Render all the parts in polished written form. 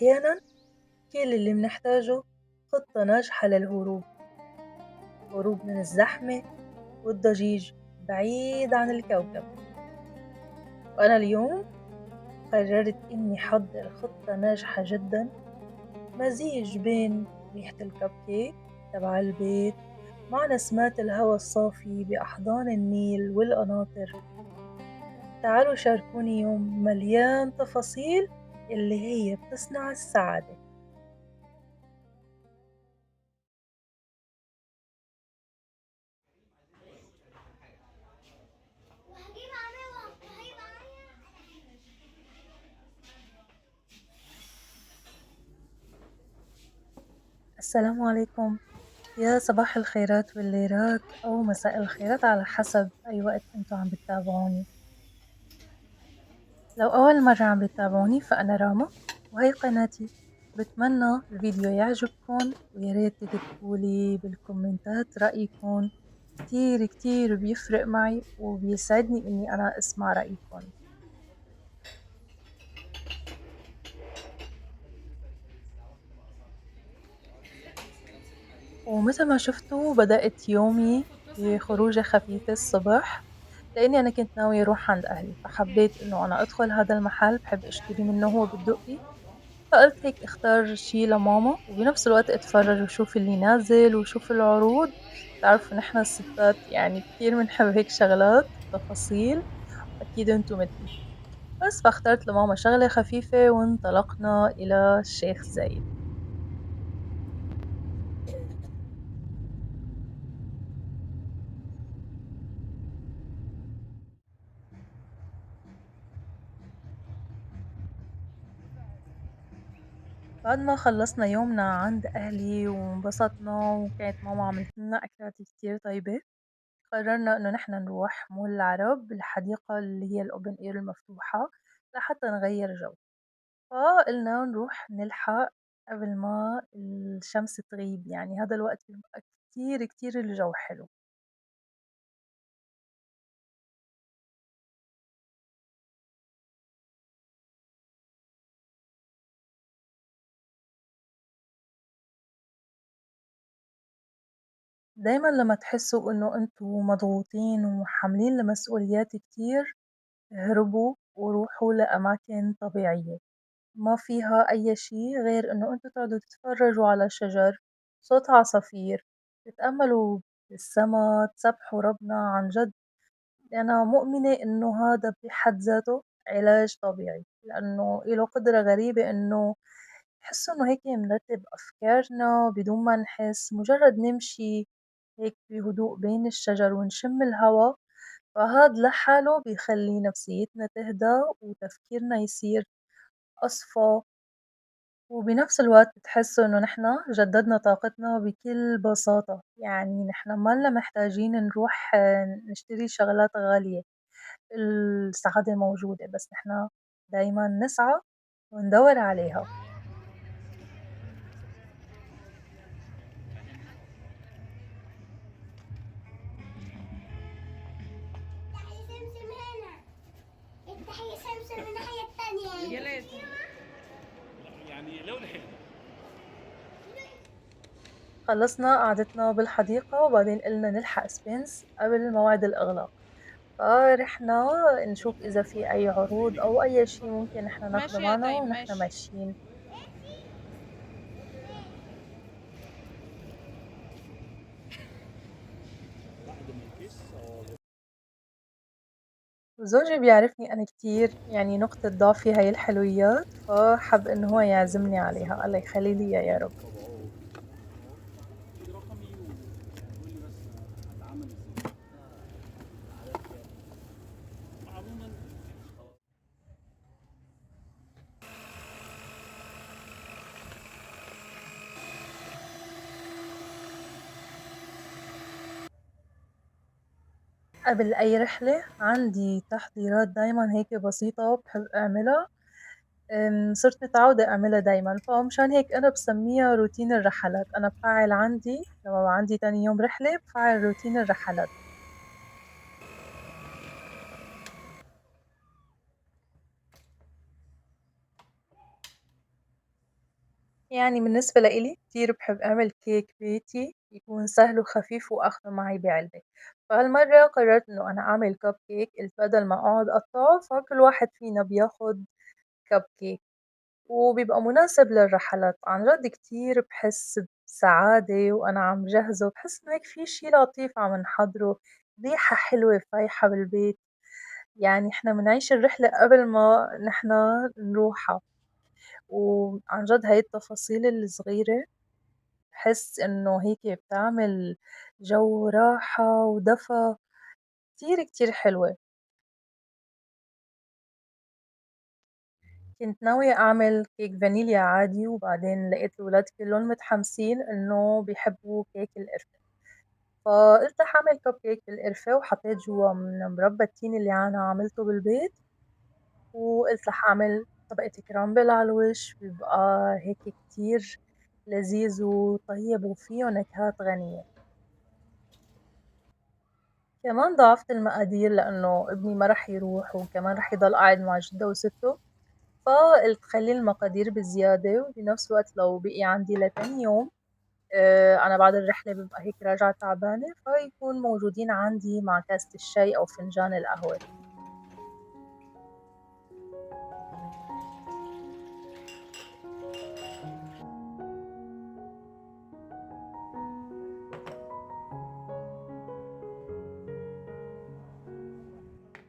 أحيانًا كل اللي منحتاجه خطة ناجحة للهروب، هروب من الزحمة والضجيج بعيد عن الكوكب. وأنا اليوم قررت إني أحضر خطة ناجحة جدًا، مزيج بين ريحة الكب كيك تبع البيت مع نسمات الهوا الصافي بأحضان النيل والقناطر. تعالوا شاركوني يوم مليان تفاصيل اللي هي بتصنع السعادة. السلام عليكم، يا صباح الخيرات والليلات أو مساء الخيرات على حسب أي وقت انتوا عم بتتابعوني. لو أول مرة عم بتتابعوني فأنا راما وهي قناتي. بتمنى الفيديو يعجبكن وياريت تكتبولي بالكومنتات رأيكن، كتير كتير بيفرق معي وبيسعدني إني أنا أسمع رأيكن. ومثل ما شفتوا بدأت يومي بخروجة خفيفة الصبح، لإني أنا كنت ناوية أروح عند أهلي، فحبيت إنه أنا أدخل هذا المحل باحب أشتري منه هو بالدقي، فقُلت هيك أختار شي لماما وبنفس الوقت أتفرج وأشوف اللي نازل وأشوف العروض. بتعرفوا نحن الستات يعني كتير بنحب هيك شغلات وتفاصيل، أكيد أنتم مثلي. بس فاخترت لماما شغلة خفيفة وانطلقنا إلى الشيخ زايد. بعد ما خلّصنا يومنا عند أهلي وانبسطنا وكانت ماما عملت لنا أكلات كتير طيبة، قررنا إنه نحن نروح مول العرب، الحديقة اللي هي الopen air المفتوحة، لحتى نغيّر جو. فقلنا نروح نلحق قبل ما الشمس تغيب، يعني هذا الوقت بيبقى كتير كتير الجو حلو. دايمًا لمّا تحسّوا إنه أنتم مضغوطين وحاملين المسؤوليات كتير، اهربوا وروحوا لأماكن طبيعية. ما فيها أي شي غير إنه أنتم تقعدوا تتفرّجوا على شجر، صوت عصافير، تتأمّلوا بالسما، تسبحوا ربنا عن جد. أنا مؤمنة إنه هذا بحد ذاته علاج طبيعي، لإنه إله قدرة غريبة إنه تحسّوا إنه هيك مرتّب أفكارنا بدون ما نحس، مجرّد نمشي هيك بهدوء بين الشجر ونشم الهوا، فهاد لحاله بيخلّي نفسيتنا تهدى وتفكيرنا يصير أصفى. وبنفس الوقت بتحسّوا إنه نحن جددنا طاقتنا بكل بساطة، يعني نحن ما لنا محتاجين نروح نشتري شغلات غالية، السعادة موجودة بس نحن دايمًا نسعى وندوّر عليها. افتحي سمسم هنا. افتحي سمسم الناحية التانية. يا ليت. يعني لو لحقنا. خلّصنا قعدتنا بالحديقة وبعدين قلنا نلحق سبنس قبل موعد الإغلاق، فرحنا نشوف إذا في أي عروض أو أي شي ممكن نحن ناخده ماشي يا معنا طيب ونحن ماشي. ماشيين. وزوجي بيعرفني أنا كتير يعني نقطة ضعفي هاي الحلويات، فحب إنه هو يعزمني عليها، الله يخلي لي إياه يا رب. قبل أي رحلة عندي تحضيرات دايمًا هيك بسيطة باحب أعملها، صرت متعودة أعملها دايمًا، فمشان هيك أنا بسميها روتين الرحلات. أنا بافعّل عندي لمّا بيبقى عندي تاني يوم رحلة بافعّل روتين الرحلات. يعني بالنسبة لإلي كتير باحب أعمل كيك بيتي، يكون سهل وخفيف وآخده معي بعلبة، فهالمرّة قررت إنه أنا أعمل cup cake قلت بدل ما أقعد أقطّعه فكل واحد فينا بياخد cup cake وبيبقى مناسب للرحلات، عن جد كتير باحس بسعادة وأنا عم جهزه، باحس إنه هيك في شي لطيف عم نحضره، ريحة حلوة فايحة بالبيت، يعني إحنا منعيش الرحلة قبل ما نحن نروحها، وعن جد هاي التفاصيل الصغيرة باحس إنه هيك بتعمل جو راحة ودفى كتير، كتير حلوة. كنت ناوية أعمل كيك فانيليا عادي وبعدين لقيت الولاد كلّن متحمسين إنه بيحبّوا كيك القرفة، فقُلت رح أعمل كب كيك بالقرفة وحطيت جوا من مربى التين اللي أنا عملته بالبيت، وقُلت رح أعمل طبقة كرامبل على الوش بيبقى هيك كتير لذيذ وطيب وفيه نكهات غنية. كمان ضاعفت المقادير لإنه ابني ما رح يروح وكمان رح يضل قاعد مع جده وسته، فقُلت خلّي المقادير بزيادة وبنفس الوقت لو بقي عندي لتاني يوم أنا بعد الرحلة بابقى هيك راجعة تعبانة، فيكون موجودين عندي مع كاسة الشاي أو فنجان القهوة.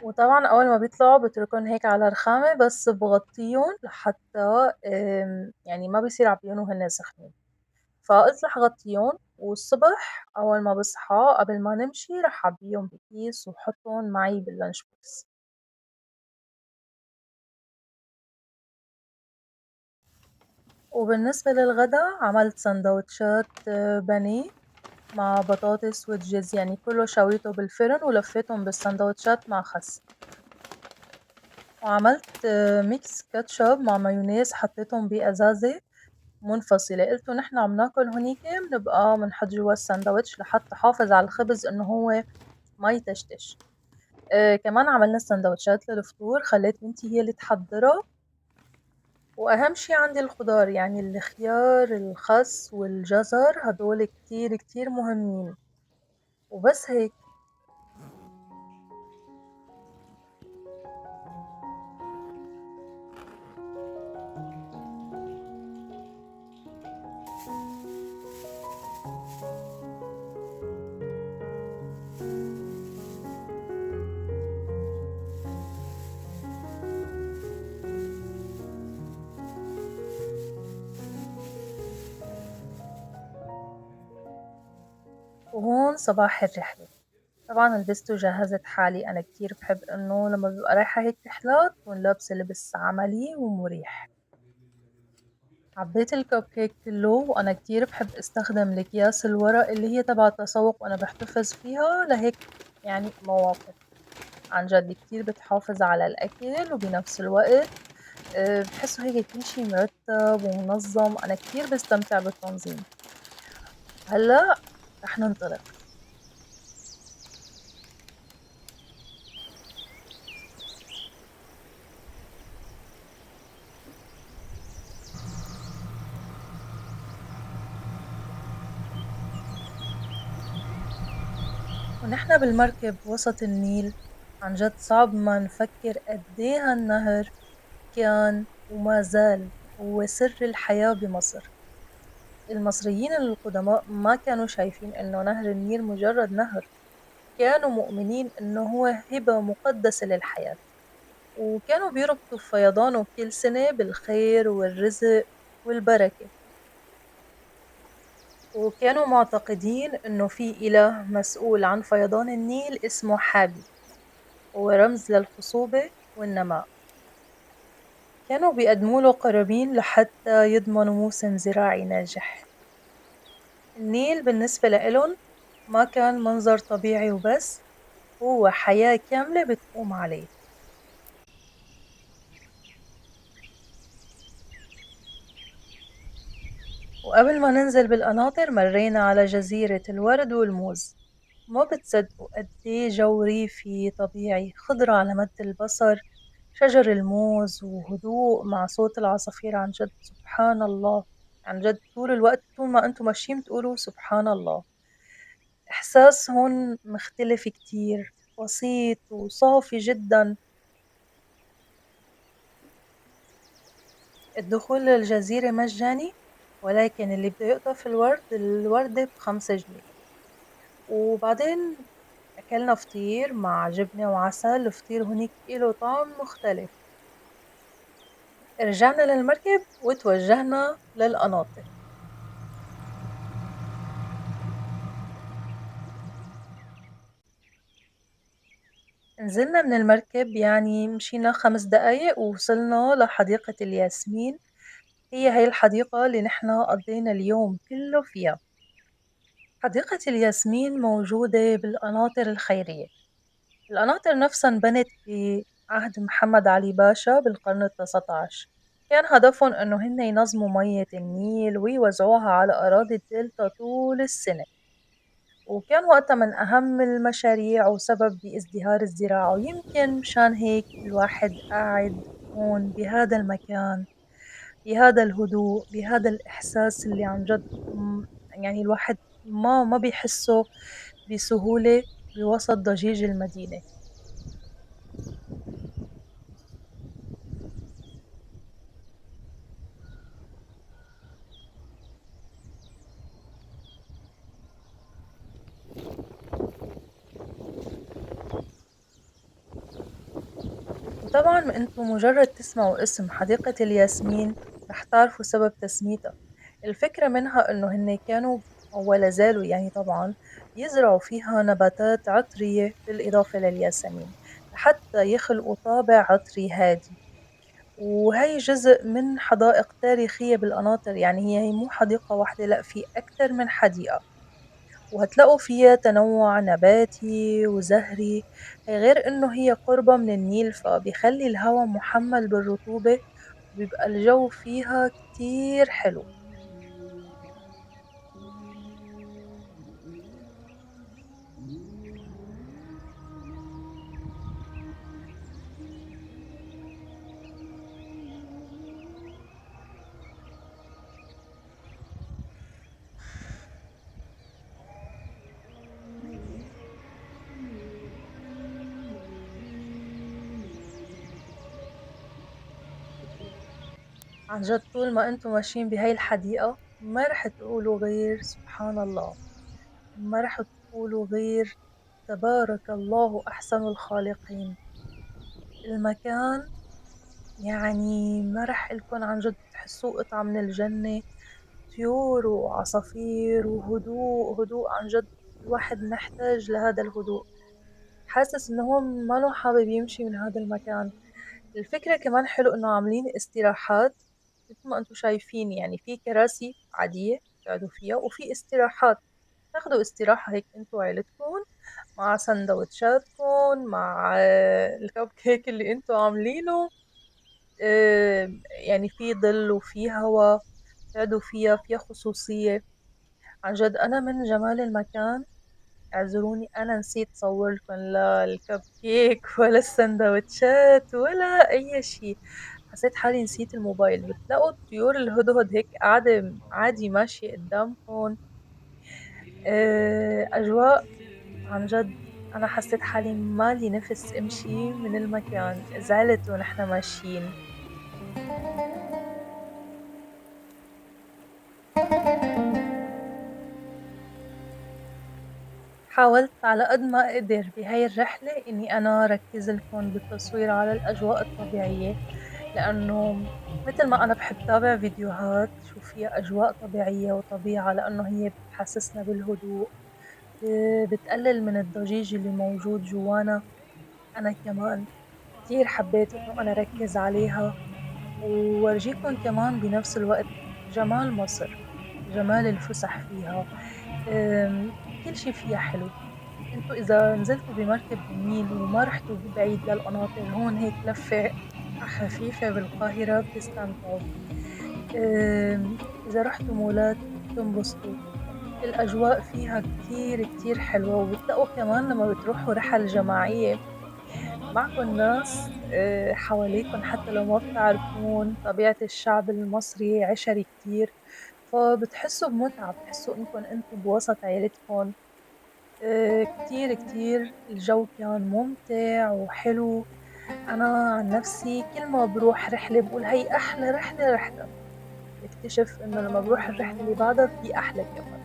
وطبعًا أول ما بيطلعوا باتركهم هيك على رخامة بس باغطّيهم لحتى يعني ما بيصير عبيون وهن سخنين. فقُلت رح أغطّيهم والصبح أول ما باصحى قبل ما نمشي رح أعبّيهم بكيس وأحطّهم معي بالlunch box. وبالنسبة للغدا عملت ساندوتشات بانيه مع بطاطس ودجاج، يعني كلّه شويته بالفرن ولفّيتهم بالساندوتشات مع خس، وعملت ميكس كاتشب مع مايونيز حطيتهم بأزازة منفصلة، قُلتوا نحن عم ناكل هونيك بنبقى بنحط جوا الساندويتش لحتى أحافظ على الخبز إنه هو ما يتشتش. كمان عملنا ساندوتشات للفطور خلّيت بنتي هي اللي تحضّرها، وأهم شي عندي الخضار يعني الخيار، الخس، والجزر هدول كتير، كتير مهمين، وبس هيك. وهون صباح الرحلة، طبعًا لبست وجهّزت حالي، أنا كتير باحب إنه لمّا بابقى رايحة هيك رحلات أكون لابسة لبس عملي ومريح. عبّيت الcupcake كلّه وأنا كتير باحب أستخدم الأكياس الورق اللي هي تبع التسوق وأنا باحتفظ فيها لهيك يعني مواقف، عن جد كتير بتحافظ على الأكل وبنفس الوقت بتحسّه هيك كل شي مرتّب ومنظّم، أنا كتير باستمتع بالتنظيم. هلأ رح ننطلق. ونحن بالمركب وسط النيل عن جد صعب ما نفكر قد إيه هالنهر كان وما زال هو سر الحياة بمصر. المصريين القدماء ما كانوا شايفين إنه نهر النيل مجرد نهر، كانوا مؤمنين إنه هو هبة مقدسة للحياة، وكانوا بيربطوا فيضانه كل سنة بالخير والرزق والبركة، وكانوا معتقدين إنه في إله مسؤول عن فيضان النيل اسمه حابي، هو رمز للخصوبة والنماء. كانوا بيقدموا له قرابين لحتى يضمنوا موسم زراعي ناجح. النيل بالنسبة لإلن ما كان منظر طبيعي وبس، هو حياة كاملة بتقوم عليه. وقبل ما ننزل بالقناطر مرينا على جزيرة الورد والموز، ما بتصدقوا قد إيه جو ريفي طبيعي، خضرة على مد البصر، شجر الموز وهدوء مع صوت العصافير، عن جد سبحان الله. عن جد طول الوقت طول ما أنتم ماشيين بتقولوا سبحان الله. إحساس هون مختلف كتير، بسيط وصافي جدًا. الدخول للجزيرة مجاني، ولكن اللي بده يقطف الوردة ب5 جنيه. وبعدين أكلنا فطير مع جبنة وعسل، الفطير هونيك إله طعم مختلف. رجعنا للمركب وتوجهنا للقناطر. نزلنا من المركب يعني مشينا 5 دقايق ووصلنا لحديقة الياسمين. هي الحديقة اللي نحن قضينا اليوم كله فيها. حديقة الياسمين موجودة بالقناطر الخيرية. القناطر نفسها انبنت بعهد محمد علي باشا بالقرن ال19. كان هدفهم إنه هن ينظموا مية النيل ويوزعوها على أراضي الدلتا طول السنة. وكان وقتها من أهم المشاريع وسبب بازدهار الزراعة، ويمكن مشان هيك الواحد قاعد هون بهذا المكان، بهذا الهدوء، بهذا الإحساس اللي عن جد يعني الواحد ما بيحسه بسهولة بوسط ضجيج المدينة. وطبعا انتم مجرد تسمعوا اسم حديقة الياسمين رح تعرفوا سبب تسميتها. الفكرة منها إنه هن كانوا ولا زالوا يعني طبعا يزرعوا فيها نباتات عطرية بالإضافة للياسمين لحتى يخلقوا طابع عطري هادي. وهي جزء من حدائق تاريخية بالقناطر، يعني هي مو حديقة واحدة، لأ في أكتر من حديقة. وهتلاقوا فيها تنوع نباتي وزهري. هي غير إنه هي قربة من النيل فبيخلي الهواء محمل بالرطوبة، وبيبقى الجو فيها كتير حلو. عن جد طول ما انتم ماشيين بهاي الحديقة ما رح تقولوا غير سبحان الله، ما رح تقولوا غير تبارك الله أحسن الخالقين. المكان يعني ما رح لكم عن جد تحسوه قطعة من الجنة. طيور وعصافير وهدوء هدوء عن جد. الواحد محتاج لهذا الهدوء، حاسس انه هو ما له حابب يمشي من هذا المكان. الفكرة كمان حلو إنه عاملين استراحات مثل ما أنتم شايفين، يعني في كراسي عادية تقعدوا فيها وفي استراحات. تاخدوا استراحة هيك أنتوا وعيلتكم مع سندوتشاتكم مع الكب كيك اللي أنتوا عاملينه. يعني في ظل وفي هوا تقعدوا فيها خصوصية. عن جد أنا من جمال المكان، اعذروني أنا نسيت صور لكم لا الكب كيك ولا السندوتشات ولا أي شي. حسيت حالي نسيت الموبايل. بتلاقوا الطيور الهدهد هيك قاعدة عادي ماشية قدامكم. أجواء عن جد. أنا حسيت حالي مالي نفس أمشي من المكان، زعلت ونحنا ماشيين. حاولت على قد ما أقدر بهاي الرحلة إني أنا ركز لكم بالتصوير على الأجواء الطبيعية، لأنه مثل ما أنا بحب تابع فيديوهات شو فيها أجواء طبيعية وطبيعة، لأنه هي بتحسسنا بالهدوء، بتقلل من الضجيج اللي موجود جوانا. أنا كمان كتير حبيت إنه أنا ركز عليها وورجيكم كمان بنفس الوقت جمال مصر، جمال الفسح فيها. كل شي فيها حلو. انتوا إذا نزلتوا بمركب بالنيل وما رحتوا بعيد للقناطر، هون هيك لفة خفيفة بالقاهرة بتستمتعوا. إذا رحتوا مولات بتنبسطوا. الأجواء فيها كتير كتير حلوة. وبتلاقوا كمان لما بتروحوا رحل جماعية معكم ناس حواليكم، حتى لو ما بتعرفون طبيعة الشعب المصري عشري كتير. فبتحسّوا بمتعة، بتحسّوا إنكم أنتم بوسط عيلتكم. كتير، كتير الجو كان ممتع وحلو. أنا عن نفسي كل ما باروح رحلة باقول هي أحلى رحلة رحتها، باكتشف إنه لمّا باروح الرحلة اللي بعدها في أحلى كمان.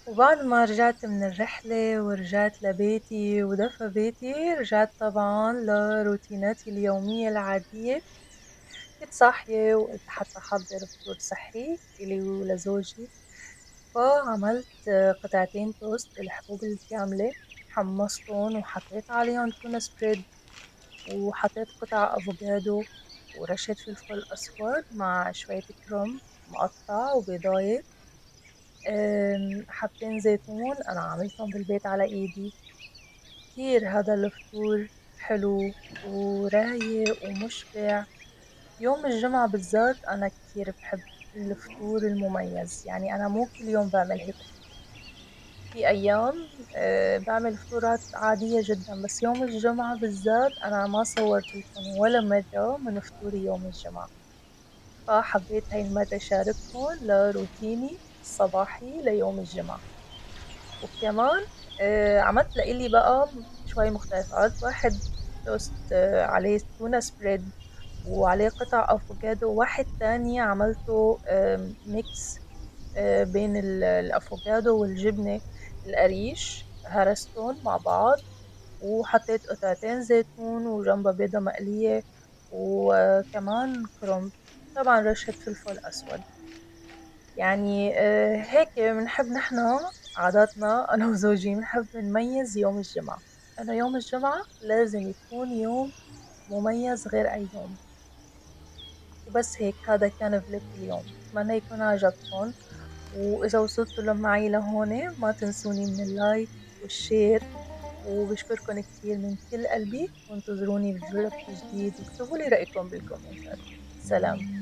وبعد ما رجعت من الرحلة ورجعت لبيتي ودفى بيتي، رجعت طبعًا لروتيناتي اليومية العادية. كنت صاحية وقُلت حتى أحضّر فطور صحّي إلي ولزوجي، فعملت قطعتين توست الحبوب الكاملة، حمّصتن وحطيت عليهم تونة spread وحطيت قطع أفوكادو ورشّة فلفل أسود مع شوية كرنب مقطّع وبيضاية، حبّتين زيتون أنا عملتهم بالبيت على إيدي. كتير هذا الفطور حلو ورايق ومُشبع. يوم الجمعة بالذات أنا كتير باحب الفطور المميز، يعني أنا مو كل يوم باعمل هيك. في أيام باعمل فطورات عادية جدًا، بس يوم الجمعة بالذات أنا ما صوّرت لكم ولا مرة من فطوري يوم الجمعة، فحبيت هاي المرة شارككم لروتيني الصباحي ليوم الجمعة. وكمان عملت لإلي بقى شوي مختلفات، واحد توست عليه تونة spread وعليه قطع أفوكادو، وواحد تاني عملته mix بين الأفوكادو والجبنة القريش، هرستُن مع بعض وحطيت قطعتين زيتون وجنبها بيضة مقلية وكمان كرنب، طبعًا رشة فلفل أسود. يعني هيك بنحب نحن عاداتنا أنا وزوجي بنحب نميّز يوم الجمعة، إنه يوم الجمعة لازم يكون يوم مميز غير أي يوم. وبس هيك هذا كان فلوجي اليوم، أتمنى يكون عجبكم، وإذا وصلتوا معي لهون ما تنسوني من اللايك والشير، وباشكركم كتير من كل قلبي، وانتظروني بفلوج جديد واكتبوا لي رأيكم بالكومنتات. سلام.